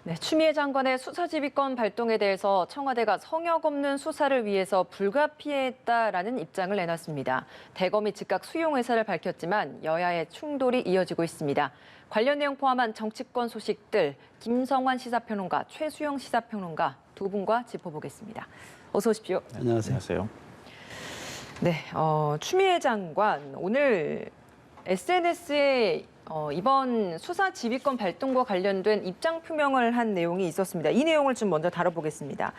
네, 추미애 장관의 수사지휘권 발동에 대해서 청와대가 성역 없는 수사를 위해서 불가피했다라는 입장을 내놨습니다. 대검이 즉각 수용 의사를 밝혔지만 여야의 충돌이 이어지고 있습니다. 관련 내용 포함한 정치권 소식들 김성환 시사평론가, 최수영 시사평론가 두 분과 짚어보겠습니다. 어서 오십시오. 안녕하세요. 네, 추미애 장관 오늘 SNS에 이번 수사 지휘권 발동과 관련된 입장 표명을 한 내용이 있었습니다. 이 내용을 좀 먼저 다뤄보겠습니다.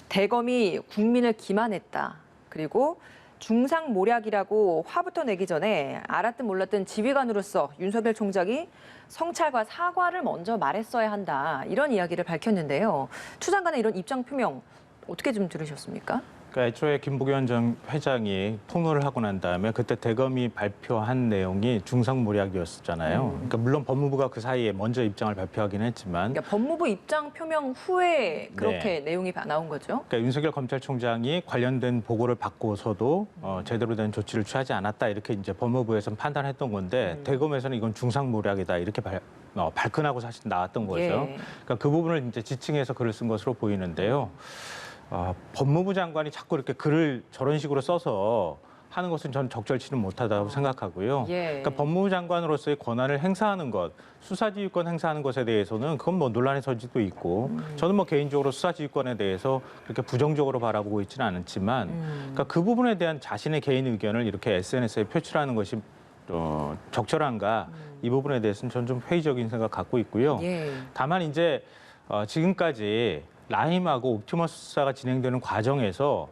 대검이 국민을 기만했다. 그리고 중상모략이라고 화부터 내기 전에 알았든 몰랐든 지휘관으로서 윤석열 총장이 성찰과 사과를 먼저 말했어야 한다. 이런 이야기를 밝혔는데요. 추 장관의 이런 입장 표명 어떻게 좀 들으셨습니까? 그러니까 애초에 김부겸 전 회장이 폭로를 하고 난 다음에 그때 대검이 발표한 내용이 중상모략이었잖아요. 그러니까 물론 법무부가 그 사이에 먼저 입장을 발표하긴 했지만 그러니까 법무부 입장 표명 후에 그렇게 내용이 나온 거죠. 그러니까 윤석열 검찰총장이 관련된 보고를 받고서도 제대로 된 조치를 취하지 않았다 이렇게 이제 법무부에서는 판단했던 건데 대검에서는 이건 중상모략이다 이렇게 발끈하고 사실 나왔던 거죠. 예. 그러니까 그 부분을 이제 지칭해서 글을 쓴 것으로 보이는데요. 법무부 장관이 자꾸 이렇게 글을 저런 식으로 써서 하는 것은 저는 적절치는 못하다고 생각하고요. 예. 그러니까 법무부 장관으로서의 권한을 행사하는 것, 수사지휘권 행사하는 것에 대해서는 그건 뭐 논란의 소지도 있고 저는 뭐 개인적으로 수사지휘권에 대해서 그렇게 부정적으로 바라보고 있지는 않지만 그러니까 그 부분에 대한 자신의 개인 의견을 이렇게 SNS에 표출하는 것이 적절한가 이 부분에 대해서는 저는 좀 회의적인 생각 갖고 있고요. 예. 다만 이제 지금까지 라임하고 옵티머스 수사가 진행되는 과정에서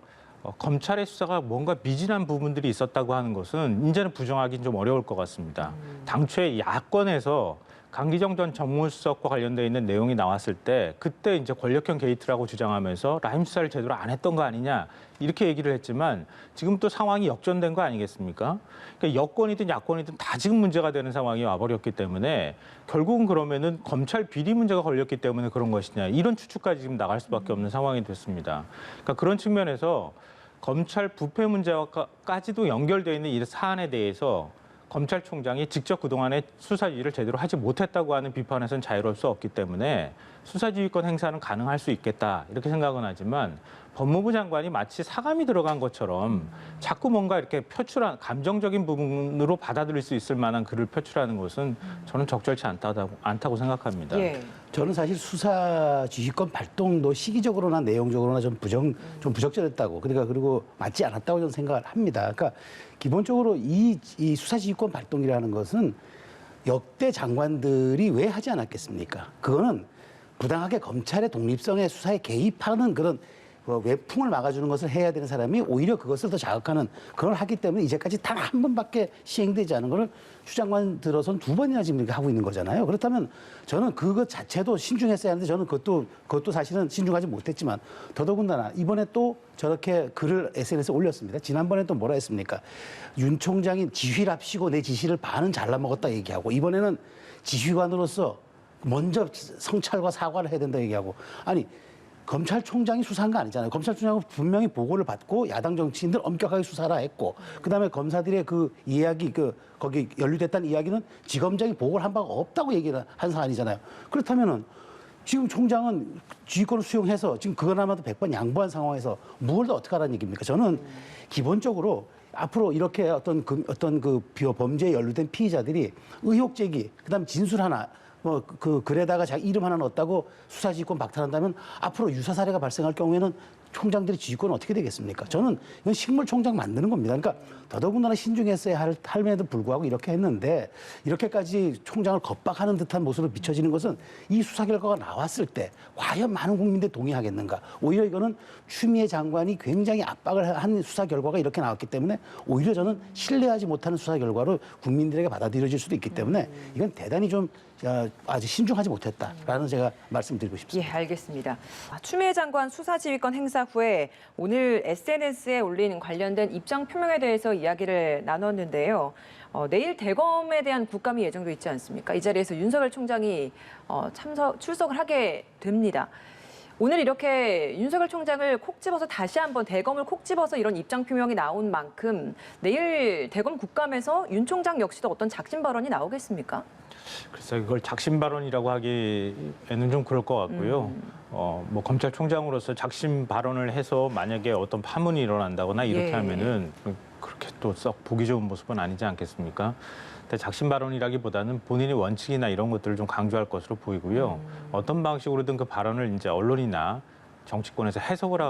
검찰의 수사가 뭔가 미진한 부분들이 있었다고 하는 것은 이제는 부정하기는 좀 어려울 것 같습니다. 당초에 야권에서 강기정 전 정무수석과 관련돼 있는 내용이 나왔을 때 그때 이제 권력형 게이트라고 주장하면서 라임 수사를 제대로 안 했던 거 아니냐 이렇게 얘기를 했지만 지금 또 상황이 역전된 거 아니겠습니까? 그러니까 여권이든 야권이든 다 지금 문제가 되는 상황이 와버렸기 때문에 결국은 그러면은 검찰 비리 문제가 걸렸기 때문에 그런 것이냐 이런 추측까지 지금 나갈 수밖에 없는 상황이 됐습니다. 그러니까 그런 측면에서 검찰 부패 문제와까지도 연결되어 있는 이 사안에 대해서 검찰총장이 직접 그동안의 수사지휘를 제대로 하지 못했다고 하는 비판에서는 자유로울 수 없기 때문에 수사지휘권 행사는 가능할 수 있겠다 이렇게 생각은 하지만 법무부 장관이 마치 사감이 들어간 것처럼 자꾸 뭔가 이렇게 표출한 감정적인 부분으로 받아들일 수 있을 만한 글을 표출하는 것은 저는 적절치 않다고 생각합니다. 예. 저는 사실 수사지휘권 발동도 시기적으로나 내용적으로나 좀 부적절했다고 그러니까 그리고 맞지 않았다고 저는 생각을 합니다. 그러니까 기본적으로 이 수사지휘권 발동이라는 것은 역대 장관들이 왜 하지 않았겠습니까? 그거는 부당하게 검찰의 독립성의 수사에 개입하는 그런 외풍을 막아주는 것을 해야 되는 사람이 오히려 그것을 더 자극하는 그걸 하기 때문에 이제까지 단 한 번밖에 시행되지 않은 걸 추 장관 들어선 두 번이나 지금 이렇게 하고 있는 거잖아요. 그렇다면 저는 그것 자체도 신중했어야 하는데 저는 그것도 사실은 신중하지 못했지만 더더군다나 이번에 또 저렇게 글을 SNS에 올렸습니다. 지난번에 또 뭐라 했습니까? 윤 총장이 지휘랍시고 내 지시를 반은 잘라먹었다 얘기하고 이번에는 지휘관으로서 먼저 성찰과 사과를 해야 된다 얘기하고 아니 검찰총장이 수사한 거 아니잖아요. 검찰총장은 분명히 보고를 받고 야당 정치인들 엄격하게 수사를 했고 그다음에 검사들의 그 이야기 거기 연루됐다는 이야기는 지검장이 보고를 한 바가 없다고 얘기를 한 사안이잖아요. 그렇다면은 지금 총장은 지휘권을 수용해서 지금 그거나마도 100번 양보한 상황에서 뭘 더 어떻게 하라는 얘기입니까? 저는 기본적으로 앞으로 이렇게 어떤 범죄에 연루된 피의자들이 의혹 제기, 그다음에 진술 하나 글에다가 자기 이름 하나 넣었다고 수사지휘권 박탈한다면 앞으로 유사 사례가 발생할 경우에는 총장들의 지휘권은 어떻게 되겠습니까? 저는 이건 식물총장 만드는 겁니다. 그러니까 더더군다나 신중했어야 할에도 불구하고 이렇게 했는데 이렇게까지 총장을 겁박하는 듯한 모습으로 비춰지는 것은 이 수사 결과가 나왔을 때 과연 많은 국민들이 동의하겠는가? 오히려 이거는 추미애 장관이 굉장히 압박을 한 수사 결과가 이렇게 나왔기 때문에 오히려 저는 신뢰하지 못하는 수사 결과로 국민들에게 받아들여질 수도 있기 때문에 이건 대단히 좀 아주 신중하지 못했다라는 제가 말씀드리고 싶습니다. 예, 알겠습니다. 추미애 장관 수사지휘권 행사 후에 오늘 SNS에 올린 관련된 입장 표명에 대해서 이야기를 나눴는데요. 내일 대검에 대한 국감이 예정돼 있지 않습니까? 이 자리에서 윤석열 총장이 출석을 하게 됩니다. 오늘 이렇게 윤석열 총장을 콕 집어서 다시 한번 대검을 콕 집어서 이런 입장 표명이 나온 만큼 내일 대검 국감에서 윤 총장 역시도 어떤 작심 발언이 나오겠습니까? 그래서 이걸 작심 발언이라고 하기에는 좀 그럴 것 같고요. 뭐 검찰총장으로서 작심 발언을 해서 만약에 어떤 파문이 일어난다거나 이렇게 예. 하면은 그렇게 또 썩 보기 좋은 모습은 아니지 않겠습니까? 근데 작심 발언이라기보다는 본인의 원칙이나 이런 것들을 좀 강조할 것으로 보이고요. 어떤 방식으로든 그 발언을 이제 언론이나 정치권에서 해석을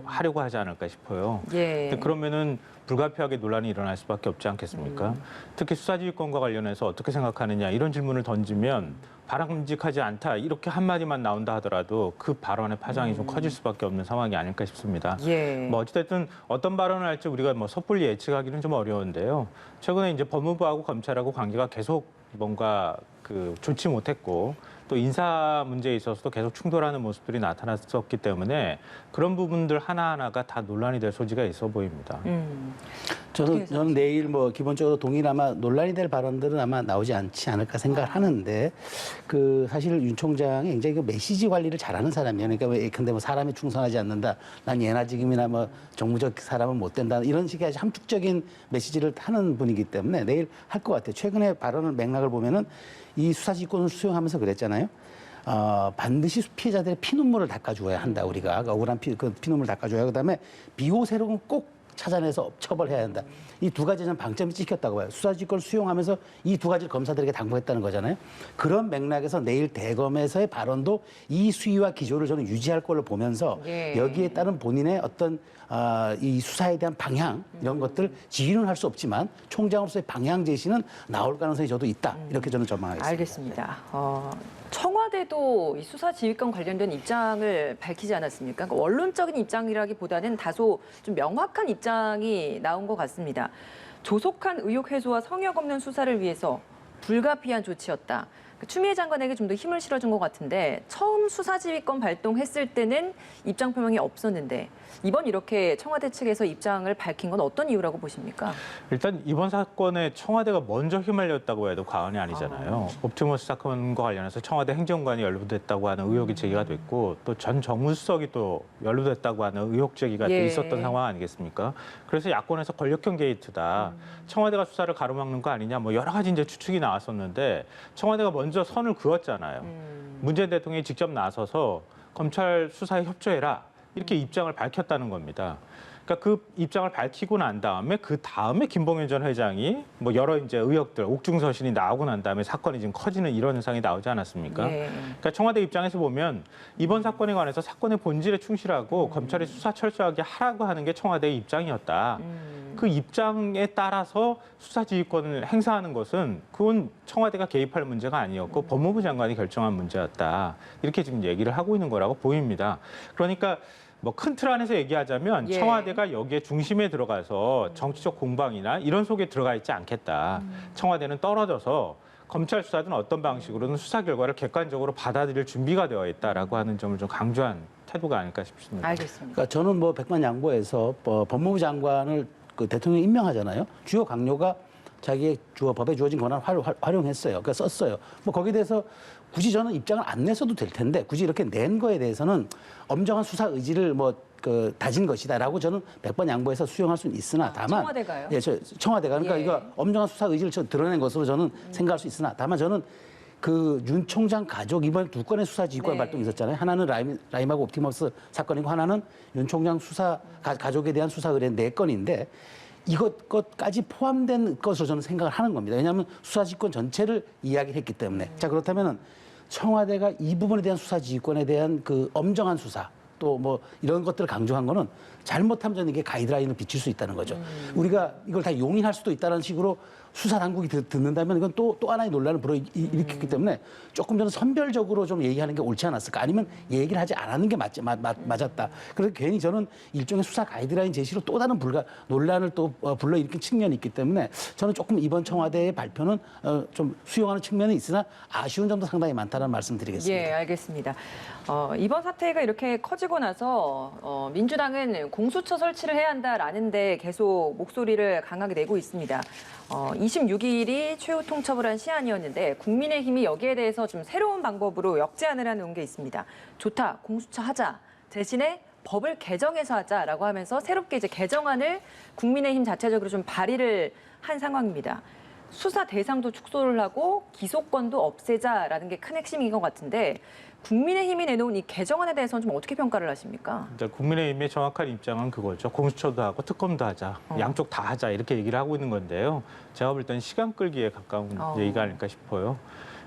하려고 하지 않을까 싶어요. 예. 근데 그러면은 불가피하게 논란이 일어날 수밖에 없지 않겠습니까? 특히 수사지휘권과 관련해서 어떻게 생각하느냐 이런 질문을 던지면 바람직하지 않다 이렇게 한마디만 나온다 하더라도 그 발언의 파장이 좀 커질 수밖에 없는 상황이 아닐까 싶습니다. 예. 뭐 어찌됐든 어떤 발언을 할지 우리가 뭐 섣불리 예측하기는 좀 어려운데요. 최근에 이제 법무부하고 검찰하고 관계가 계속 뭔가 좋지 못했고 또 인사 문제에 있어서도 계속 충돌하는 모습들이 나타났었기 때문에 그런 부분들 하나하나가 다 논란이 될 소지가 있어 보입니다. 저는 내일 뭐 기본적으로 동일아마 논란이 될 발언들은 아마 나오지 않지 않을까 생각을 하는데 사실 윤 총장이 굉장히 그 메시지 관리를 잘하는 사람이에요. 그러니까 근데 뭐 사람이 충성하지 않는다. 난 예나 지금이나 뭐 정무적 사람은 못 된다. 이런 식의 아주 함축적인 메시지를 하는 분이기 때문에 내일 할 것 같아요. 최근에 발언을 맥락을 보면은 이 수사지휘권을 수용하면서 그랬잖아요. 반드시 피해자들의 피눈물을 닦아줘야 한다. 우리가 억울한 피눈물을 닦아줘야. 그다음에 비호세력은 꼭 찾아내서 처벌해야 한다. 이 두 가지는 방점이 찍혔다고 봐요. 수사지휘권을 수용하면서 이 두 가지를 검사들에게 당부했다는 거잖아요. 그런 맥락에서 내일 대검에서의 발언도 이 수위와 기조를 저는 유지할 걸로 보면서 예. 여기에 따른 본인의 어떤 이 수사에 대한 방향 이런 것들 지휘는 할 수 없지만 총장으로서의 방향 제시는 나올 가능성이 저도 있다. 이렇게 저는 전망하겠습니다. 알겠습니다. 청와대도 이 수사지휘권 관련된 입장을 밝히지 않았습니까? 그러니까 원론적인 입장이라기보다는 다소 좀 명확한 입장이 나온 것 같습니다. 조속한 의혹 해소와 성역 없는 수사를 위해서 불가피한 조치였다. 추미애 장관에게 좀 더 힘을 실어준 것 같은데 처음 수사지휘권 발동했을 때는 입장 표명이 없었는데 이번 이렇게 청와대 측에서 입장을 밝힌 건 어떤 이유라고 보십니까? 일단 이번 사건에 청와대가 먼저 휘말렸다고 해도 과언이 아니잖아요. 옵티머스 사건과 관련해서 청와대 행정관이 연루됐다고 하는 의혹이 제기가 됐고 또 전 정무수석이 또 연루됐다고 하는 의혹 제기가 예. 또 있었던 상황 아니겠습니까? 그래서 야권에서 권력형 게이트다. 청와대가 수사를 가로막는 거 아니냐 뭐 여러 가지 이제 추측이 나왔었는데 청와대가 먼저 선을 그었잖아요. 문재인 대통령이 직접 나서서 검찰 수사에 협조해라. 이렇게 입장을 밝혔다는 겁니다. 그러니까 그 입장을 밝히고 난 다음에 김봉현 전 회장이 뭐 여러 이제 의혹들, 옥중서신이 나오고 난 다음에 사건이 지금 커지는 이런 현상이 나오지 않았습니까? 예. 그러니까 청와대 입장에서 보면 이번 사건에 관해서 사건의 본질에 충실하고 검찰이 수사 철저하게 하라고 하는 게 청와대의 입장이었다. 그 입장에 따라서 수사지휘권을 행사하는 것은 그건 청와대가 개입할 문제가 아니었고 법무부 장관이 결정한 문제였다. 이렇게 지금 얘기를 하고 있는 거라고 보입니다. 그러니까 뭐 큰 틀 안에서 얘기하자면 예. 청와대가 여기에 중심에 들어가서 정치적 공방이나 이런 속에 들어가 있지 않겠다. 청와대는 떨어져서 검찰 수사든 어떤 방식으로든 수사 결과를 객관적으로 받아들일 준비가 되어 있다라고 하는 점을 좀 강조한 태도가 아닐까 싶습니다. 알겠습니다. 그러니까 저는 뭐 백만양보해서 법무부 장관을 대통령이 임명하잖아요. 주요 강요가 자기의 법에 주어진 권한을 활용했어요. 그러니까 썼어요. 뭐 거기에 대해서 굳이 저는 입장을 안 냈어도 될 텐데 굳이 이렇게 낸 거에 대해서는 엄정한 수사 의지를 다진 것이다라고 저는 100번 양보해서 수용할 수는 있으나 다만 청와대가요? 예, 청와대가 그러니까 예. 이거 엄정한 수사 의지를 드러낸 것으로 저는 생각할 수 있으나 다만 저는 윤 총장 가족 이번 두 건의 수사지휘권 네. 발동이 있었잖아요. 하나는 라임하고 옵티머스 사건이고 하나는 윤 총장 가족에 대한 수사 의뢰 4건인데 이것까지 포함된 것으로 저는 생각을 하는 겁니다. 왜냐하면 수사지휘권 전체를 이야기했기 때문에. 자 그렇다면은 청와대가 이 부분에 대한 수사지휘권에 대한 엄정한 수사 또 뭐 이런 것들을 강조한 거는 잘못하면 저는 이게 가이드라인을 비칠 수 있다는 거죠. 우리가 이걸 다 용인할 수도 있다는 식으로 수사 당국이 듣는다면 이건 또 하나의 논란을 불러일으켰기 때문에 조금 저는 선별적으로 좀 얘기하는 게 옳지 않았을까. 아니면 얘기를 하지 않았는 게 맞았다. 그래서 괜히 저는 일종의 수사 가이드라인 제시로 또 다른 논란을 또 불러일으킨 측면이 있기 때문에 저는 조금 이번 청와대의 발표는 좀 수용하는 측면이 있으나 아쉬운 점도 상당히 많다는 말씀 드리겠습니다. 예, 알겠습니다. 이번 사태가 이렇게 커지고 나서 민주당은 공수처 설치를 해야 한다라는 데 계속 목소리를 강하게 내고 있습니다. 26일이 최후 통첩을 한 시한이었는데 국민의힘이 여기에 대해서 좀 새로운 방법으로 역제안을 하는 게 있습니다. 좋다, 공수처 하자. 대신에 법을 개정해서 하자라고 하면서 새롭게 이제 개정안을 국민의힘 자체적으로 좀 발의를 한 상황입니다. 수사 대상도 축소를 하고 기소권도 없애자라는 게 큰 핵심인 것 같은데 국민의힘이 내놓은 이 개정안에 대해서는 좀 어떻게 평가를 하십니까? 그러니까 국민의힘의 정확한 입장은 그거죠. 공수처도 하고 특검도 하자. 양쪽 다 하자. 이렇게 얘기를 하고 있는 건데요. 제가 볼 때는 시간 끌기에 가까운 얘기가 아닐까 싶어요.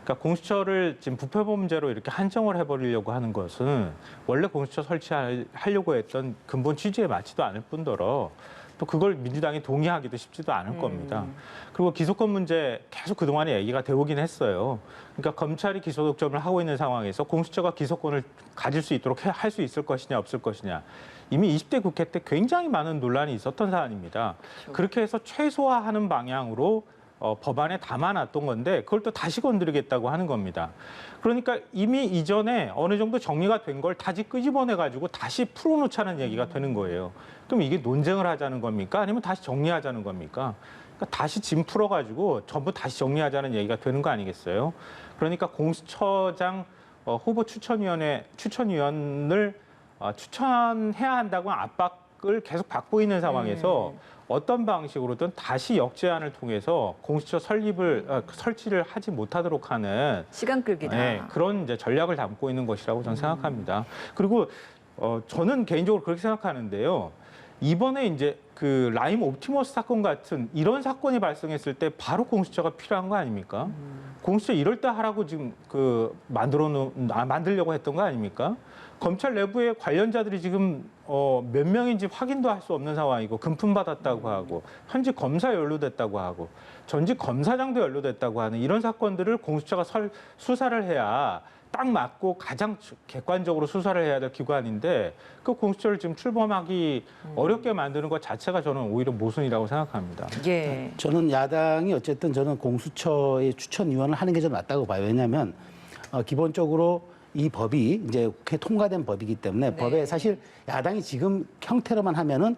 그러니까 공수처를 지금 부패범죄로 이렇게 한정을 해버리려고 하는 것은 원래 공수처 설치하려고 했던 근본 취지에 맞지도 않을 뿐더러 또 그걸 민주당이 동의하기도 쉽지도 않을 겁니다. 그리고 기소권 문제 계속 그동안에 얘기가 되오긴 했어요. 그러니까 검찰이 기소 독점을 하고 있는 상황에서 공수처가 기소권을 가질 수 있도록 할 수 있을 것이냐 없을 것이냐. 이미 20대 국회 때 굉장히 많은 논란이 있었던 사안입니다. 그렇죠. 그렇게 해서 최소화하는 방향으로 법안에 담아놨던 건데 그걸 또 다시 건드리겠다고 하는 겁니다. 그러니까 이미 이전에 어느 정도 정리가 된 걸 다시 끄집어내가지고 다시 풀어놓자는 얘기가 되는 거예요. 그럼 이게 논쟁을 하자는 겁니까? 아니면 다시 정리하자는 겁니까? 그러니까 다시 짐 풀어가지고 전부 다시 정리하자는 얘기가 되는 거 아니겠어요? 그러니까 공수처장 후보 추천위원을 추천해야 한다고 압박을 계속 받고 있는 상황에서 어떤 방식으로든 다시 역제안을 통해서 공수처 설치를 하지 못하도록 하는 시간 끌기다. 네, 그런 이제 전략을 담고 있는 것이라고 저는 생각합니다. 그리고 저는 개인적으로 그렇게 생각하는데요. 이번에 이제 그 라임 옵티머스 사건 같은 이런 사건이 발생했을 때 바로 공수처가 필요한 거 아닙니까? 공수처 이럴 때 하라고 지금 만들려고 했던 거 아닙니까? 검찰 내부의 관련자들이 지금 몇 명인지 확인도 할 수 없는 상황이고 금품받았다고 하고 현직 검사 연루됐다고 하고 전직 검사장도 연루됐다고 하는 이런 사건들을 공수처가 수사를 해야 딱 맞고 가장 객관적으로 수사를 해야 될 기관인데 그 공수처를 지금 출범하기 어렵게 만드는 것 자체가 저는 오히려 모순이라고 생각합니다. 예. 저는 야당이 어쨌든 저는 공수처의 추천위원을 하는 게 좀 맞다고 봐요. 왜냐하면 기본적으로 이 법이 이제 국회 통과된 법이기 때문에 법에 사실 야당이 지금 형태로만 하면은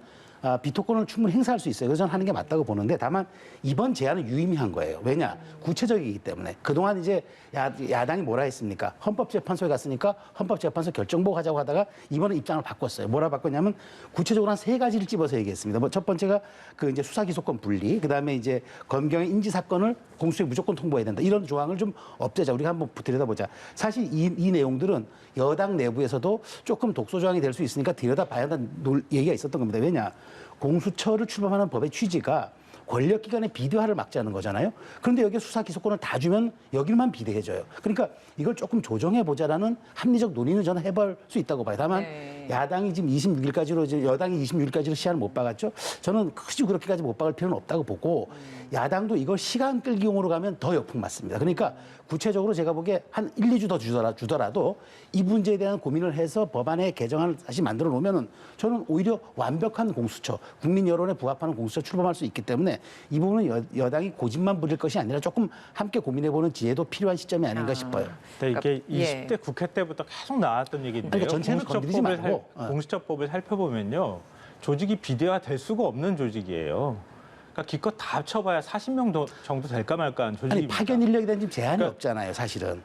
비토권을 충분히 행사할 수 있어요. 그래서 저는 하는 게 맞다고 보는데 다만 이번 제안은 유의미한 거예요. 왜냐? 구체적이기 때문에. 그동안 이제 야당이 뭐라 했습니까? 헌법재판소에 갔으니까 헌법재판소 결정 보고 하자고 하다가 이번에 입장을 바꿨어요. 뭐라 바꿨냐면 구체적으로 한 3가지를 집어서 얘기했습니다. 뭐 첫 번째가 그 이제 수사기소권 분리, 그다음에 이제 검경의 인지 사건을 공수처에 무조건 통보해야 된다. 이런 조항을 좀 없애자. 우리가 한번 들여다보자. 사실 이 내용들은 여당 내부에서도 조금 독소 조항이 될 수 있으니까 들여다봐야 한다는 얘기가 있었던 겁니다. 왜냐? 공수처를 출범하는 법의 취지가 권력기관의 비대화를 막자는 거잖아요. 그런데 여기에 수사 기소권을 다 주면 여기만 비대해져요. 그러니까 이걸 조금 조정해보자라는 합리적 논의는 저는 해볼 수 있다고 봐요. 다만 야당이 지금 26일까지로 여당이 26일까지로 시한을 못 박았죠. 저는 굳이 그렇게까지 못 박을 필요는 없다고 보고 야당도 이걸 시간 끌기용으로 가면 더 역풍 맞습니다. 그러니까 구체적으로 제가 보기에 한 1, 2주 더 주더라도 이 문제에 대한 고민을 해서 법안에 개정안을 다시 만들어 놓으면은 저는 오히려 완벽한 공수처, 국민 여론에 부합하는 공수처 출범할 수 있기 때문에 이 부분은 여당이 고집만 부릴 것이 아니라 조금 함께 고민해보는 지혜도 필요한 시점이 아닌가 싶어요. 근데 이게 20대 국회 때부터 계속 나왔던 얘기인데요. 그러니까 전체는 건드리지 말고. 공수처법을 살펴보면요. 조직이 비대화될 수가 없는 조직이에요. 그러니까 기껏 다 합쳐봐야 40명 정도 될까 말까 한 아니 조직입니다. 파견 인력에 대한 지금 제한이 그러니까 없잖아요, 사실은.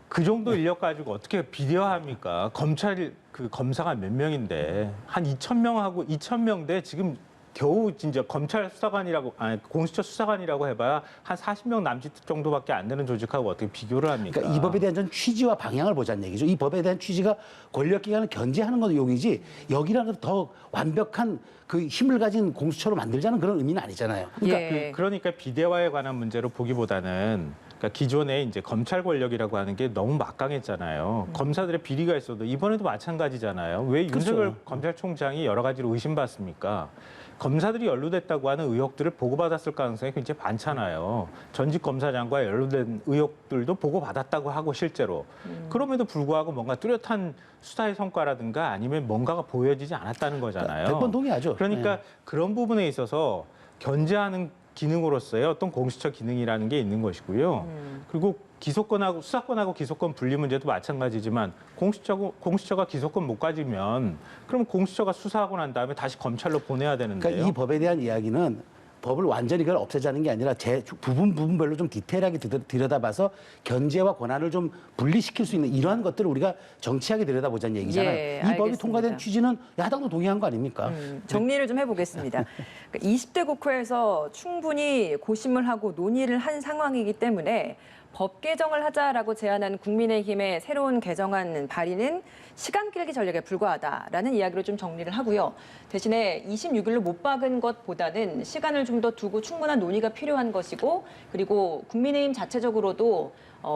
그 정도 인력 가지고 어떻게 비대화합니까? 검사가 몇 명인데 한 2,000명하고 2,000명대 지금 겨우 진짜 검찰 수사관이라고 공수처 수사관이라고 해봐야 한 40명 남짓 정도밖에 안 되는 조직하고 어떻게 비교를 합니까? 그러니까 이 법에 대한 전 취지와 방향을 보자는 얘기죠. 이 법에 대한 취지가 권력기관을 견제하는 것도 용이지 여기라도 더 완벽한 그 힘을 가진 공수처로 만들자는 그런 의미는 아니잖아요. 예. 그러니까 비대화에 관한 문제로 보기보다는 그러니까 기존에 이제 검찰 권력이라고 하는 게 너무 막강했잖아요. 검사들의 비리가 있어도 이번에도 마찬가지잖아요. 왜 윤석열 검찰총장이 여러 가지로 의심받습니까? 검사들이 연루됐다고 하는 의혹들을 보고받았을 가능성이 굉장히 많잖아요. 전직 검사장과 연루된 의혹들도 보고받았다고 하고 실제로. 그럼에도 불구하고 뭔가 뚜렷한 수사의 성과라든가 아니면 뭔가가 보여지지 않았다는 거잖아요. 100번 동의하죠. 그러니까 그런 부분에 있어서 견제하는 기능으로서의 어떤 공수처 기능이라는 게 있는 것이고요. 그리고 수사권하고 기소권 분리 문제도 마찬가지지만 공수처가 기소권 못 가지면 그럼 공수처가 수사하고 난 다음에 다시 검찰로 보내야 되는데요. 그러니까 이 법에 대한 이야기는 법을 완전히 그걸 없애자는 게 아니라 부분별로 좀 디테일하게 들여다봐서 견제와 권한을 좀 분리시킬 수 있는 이러한 것들을 우리가 정치하게 들여다보자는 얘기잖아요. 예, 이 법이 알겠습니다. 통과된 취지는 야당도 동의한 거 아닙니까? 정리를 좀 해보겠습니다. 그러니까 20대 국회에서 충분히 고심을 하고 논의를 한 상황이기 때문에 법 개정을 하자라고 제안한 국민의힘의 새로운 개정안 발의는 시간 끌기 전략에 불과하다라는 이야기로 좀 정리를 하고요. 대신에 26일로 못 박은 것보다는 시간을 좀 더 두고 충분한 논의가 필요한 것이고, 그리고 국민의힘 자체적으로도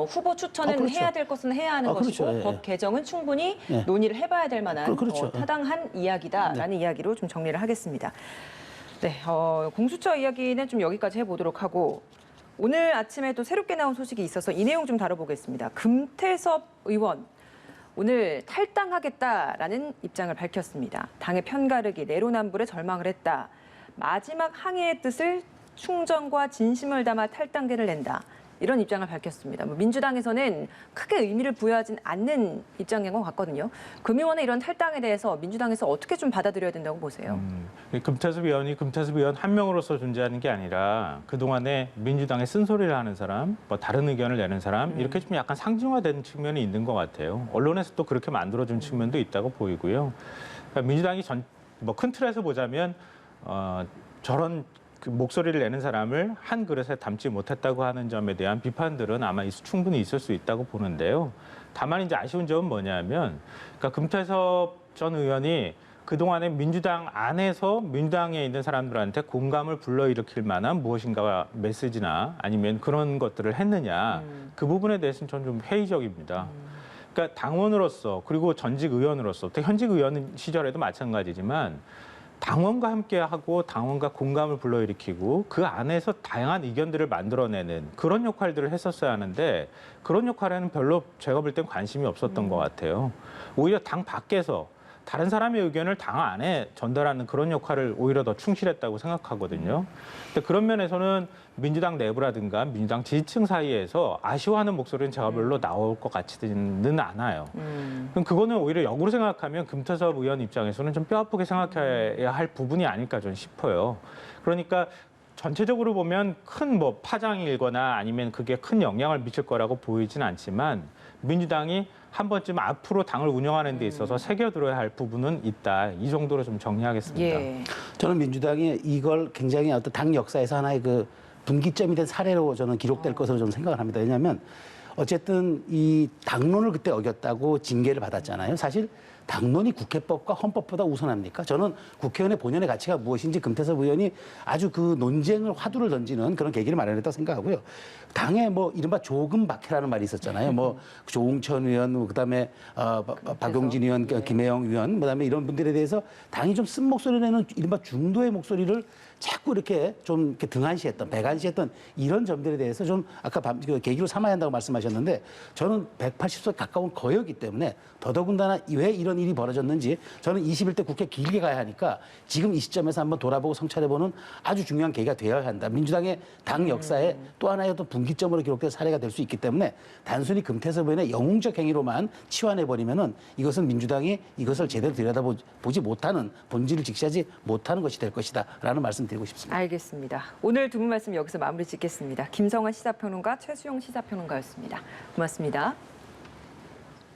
후보 추천은 그렇죠. 해야 될 것은 해야 하는 것이고, 그렇죠. 예. 법 개정은 충분히 예. 논의를 해봐야 될 만한 그렇죠. 타당한 이야기다라는 이야기로 좀 정리를 하겠습니다. 네, 공수처 이야기는 좀 여기까지 해보도록 하고, 오늘 아침에 또 새롭게 나온 소식이 있어서 이 내용 좀 다뤄보겠습니다. 금태섭 의원, 오늘 탈당하겠다라는 입장을 밝혔습니다. 당의 편가르기, 내로남불에 절망을 했다. 마지막 항해의 뜻을 충정과 진심을 담아 탈당계를 낸다. 이런 입장을 밝혔습니다. 민주당에서는 크게 의미를 부여하진 않는 입장인 것 같거든요. 금의원의 이런 탈당에 대해서 민주당에서 어떻게 좀 받아들여야 된다고 보세요? 금태섭 의원이 금태섭 의원 한 명으로서 존재하는 게 아니라 그동안에 민주당의 쓴소리를 하는 사람, 뭐 다른 의견을 내는 사람 이렇게 좀 약간 상징화된 측면이 있는 것 같아요. 언론에서 또 그렇게 만들어준 측면도 있다고 보이고요. 그러니까 민주당이 큰 틀에서 보자면 저런 그 목소리를 내는 사람을 한 그릇에 담지 못했다고 하는 점에 대한 비판들은 아마 충분히 있을 수 있다고 보는데요. 다만 이제 아쉬운 점은 뭐냐면, 그러니까 금태섭 전 의원이 그동안에 민주당 안에서 민주당에 있는 사람들한테 공감을 불러일으킬 만한 무엇인가 메시지나 아니면 그런 것들을 했느냐, 그 부분에 대해서는 저는 좀 회의적입니다. 그러니까 당원으로서 그리고 전직 의원으로서, 또 현직 의원 시절에도 마찬가지지만 당원과 함께하고 당원과 공감을 불러일으키고 그 안에서 다양한 의견들을 만들어내는 그런 역할들을 했었어야 하는데 그런 역할에는 별로 제가 볼 땐 관심이 없었던 것 같아요. 오히려 당 밖에서 다른 사람의 의견을 당 안에 전달하는 그런 역할을 오히려 더 충실했다고 생각하거든요. 근데 그런 면에서는 민주당 내부라든가 민주당 지지층 사이에서 아쉬워하는 목소리는 제가 별로 나올 것 같지는 않아요. 그럼 그거는 오히려 역으로 생각하면 금태섭 의원 입장에서는 좀 뼈아프게 생각해야 할 부분이 아닐까 저는 싶어요. 그러니까 전체적으로 보면 큰 뭐 파장이 일거나 아니면 그게 큰 영향을 미칠 거라고 보이진 않지만 민주당이 한 번쯤 앞으로 당을 운영하는 데 있어서 새겨들어야 할 부분은 있다. 이 정도로 좀 정리하겠습니다. 예. 저는 민주당이 이걸 굉장히 어떤 당 역사에서 하나의 그 분기점이 된 사례로 저는 기록될 것으로 저는 생각을 합니다. 왜냐하면 어쨌든 이 당론을 그때 어겼다고 징계를 받았잖아요. 사실 당론이 국회법과 헌법보다 우선합니까? 저는 국회의원의 본연의 가치가 무엇인지 금태섭 의원이 아주 그 논쟁을 화두를 던지는 그런 계기를 마련했다고 생각하고요. 당에 뭐 이른바 조금 박해라는 말이 있었잖아요. 뭐 조홍천 의원, 그다음에 박용진 의원, 김혜영 의원, 그다음에 이런 분들에 대해서 당이 좀 쓴 목소리 내는 이른바 중도의 목소리를 자꾸 이렇게 좀 이렇게 등한시했던, 배관시했던 이런 점들에 대해서 좀 아까 계기로 삼아야 한다고 말씀하셨는데 저는 180석 가까운 거였기 때문에 더더군다나 왜 이런 일이 벌어졌는지 저는 21대 국회 길게 가야 하니까 지금 이 시점에서 한번 돌아보고 성찰해보는 아주 중요한 계기가 되어야 한다. 민주당의 당 역사에 또 하나의 어떤 분기점으로 기록된 사례가 될 수 있기 때문에 단순히 금태섭 의원의 영웅적 행위로만 치환해버리면은 이것은 민주당이 이것을 제대로 들여다보지 못하는 본질을 직시하지 못하는 것이 될 것이다. 라는 말씀 드리고 싶습니다. 알겠습니다. 오늘 두 분 말씀 여기서 마무리 짓겠습니다. 김성환 시사평론가, 최수용 시사평론가였습니다. 고맙습니다.